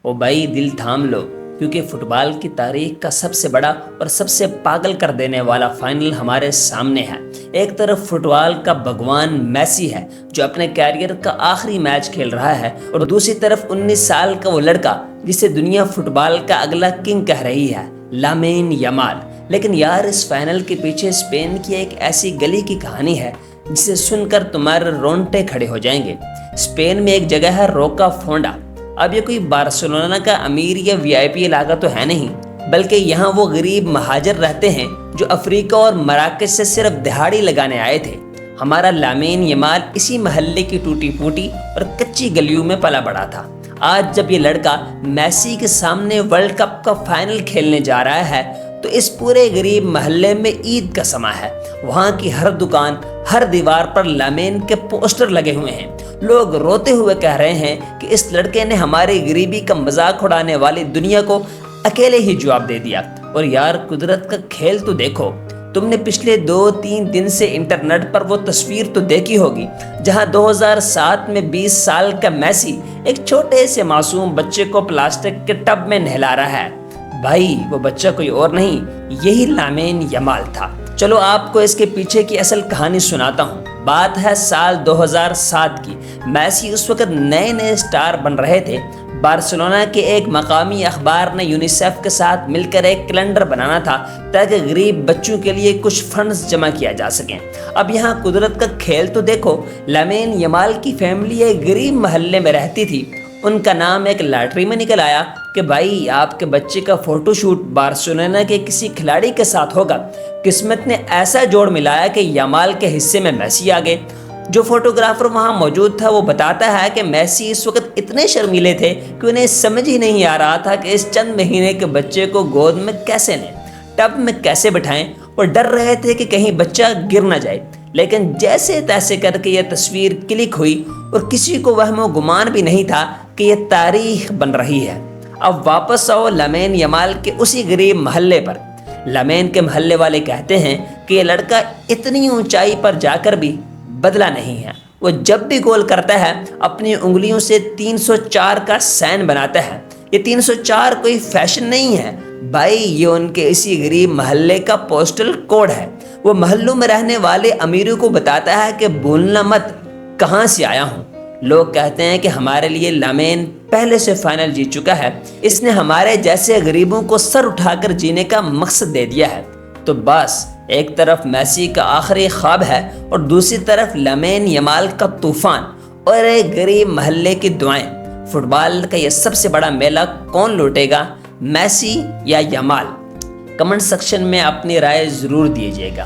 او بھائی دل تھام لو، کیونکہ فٹ بال کی تاریخ کا سب سے بڑا اور سب سے پاگل کر دینے والا فائنل ہمارے سامنے ہے۔ ایک طرف فٹ بال کا بھگوان میسی ہے جو اپنے کیریئر کا آخری میچ کھیل رہا ہے، اور دوسری طرف 19 سال کا وہ لڑکا جسے دنیا فٹ بال کا اگلا کنگ کہہ رہی ہے، لامین یامال۔ لیکن یار اس فائنل کے پیچھے اسپین کی ایک ایسی گلی کی کہانی ہے جسے سن کر تمہارے رونگٹے کھڑے ہو جائیں گے۔ اسپین میں ایک جگہ ہے روکا فونڈا۔ اب یہ کوئی بارسلونا کا امیر یا وی آئی پی علاقہ تو ہے نہیں، بلکہ یہاں وہ غریب مہاجر رہتے ہیں جو افریقہ اور مراکش سے صرف دہاڑی لگانے آئے تھے۔ ہمارا لامین یامال اسی محلے کی ٹوٹی پھوٹی اور کچی گلیوں میں پلا بڑا تھا۔ آج جب یہ لڑکا میسی کے سامنے ورلڈ کپ کا فائنل کھیلنے جا رہا ہے تو اس پورے غریب محلے میں عید کا سماں ہے۔ وہاں کی ہر دکان، ہر دیوار پر لامین کے پوسٹر لگے ہوئے ہیں۔ لوگ روتے ہوئے کہہ رہے ہیں کہ اس لڑکے نے ہماری غریبی کا مذاق اڑانے والی دنیا کو اکیلے ہی جواب دے دیا۔ اور یار قدرت کا کھیل تو دیکھو، تم نے پچھلے 2-3 دن سے انٹرنیٹ پر وہ تصویر تو دیکھی ہوگی جہاں 2007 میں 20 سال کا میسی ایک چھوٹے سے معصوم بچے کو پلاسٹک کے ٹب میں نہلا رہا ہے۔ بھائی وہ بچہ کوئی اور نہیں، یہی لامین یامال تھا۔ چلو آپ کو اس کے پیچھے کی اصل کہانی سناتا ہوں۔ بات ہے سال 2007 کی۔ میسی اس وقت نئے سٹار بن رہے تھے۔ بارسلونا کے ایک مقامی اخبار نے یونیسیف کے ساتھ مل کر ایک کیلنڈر بنانا تھا تاکہ غریب بچوں کے لیے کچھ فنڈز جمع کیا جا سکیں۔ اب یہاں قدرت کا کھیل تو دیکھو، لامین یامال کی فیملی ایک غریب محلے میں رہتی تھی۔ ان کا نام ایک لاٹری میں نکل آیا کہ بھائی آپ کے بچے کا فوٹو شوٹ بارسلونا کے کسی کھلاڑی کے ساتھ ہوگا۔ قسمت نے ایسا جوڑ ملایا کہ یامال کے حصے میں میسی آ گئے۔ جو فوٹوگرافر وہاں موجود تھا وہ بتاتا ہے کہ میسی اس وقت اتنے شرمیلے تھے کہ انہیں سمجھ ہی نہیں آ رہا تھا کہ اس چند مہینے کے بچے کو گود میں کیسے لیں، ٹب میں کیسے بٹھائیں، اور ڈر رہے تھے کہ کہیں بچہ گر نہ جائے۔ لیکن جیسے تیسے کر کے یہ تصویر کلک ہوئی اور کسی کو وہم و گمان بھی نہیں تھا کہ یہ تاریخ بن رہی ہے۔ اب واپس آؤ لامین یامال کے اسی غریب محلے پر۔ لامین کے محلے والے کہتے ہیں کہ یہ لڑکا اتنی اونچائی پر جا کر بھی بدلا نہیں ہے۔ وہ جب بھی گول کرتا ہے اپنی انگلیوں سے 304 کا سائن بناتا ہے۔ یہ 304 کوئی فیشن نہیں ہے بھائی، یہ ان کے اسی غریب محلے کا پوسٹل کوڈ ہے۔ وہ محلوں میں رہنے والے امیروں کو بتاتا ہے کہ بھولنا مت کہاں سے آیا ہوں۔ لوگ کہتے ہیں کہ ہمارے لیے لامین پہلے سے فائنل جیت چکا ہے، اس نے ہمارے جیسے غریبوں کو سر اٹھا کر جینے کا مقصد دے دیا ہے۔ تو بس ایک طرف میسی کا آخری خواب ہے اور دوسری طرف لامین یامال کا طوفان اور ایک غریب محلے کی دعائیں۔ فٹ بال کا یہ سب سے بڑا میلہ کون لوٹے گا، میسی یا یامال؟ کمنٹ سیکشن میں اپنی رائے ضرور دیجیے گا۔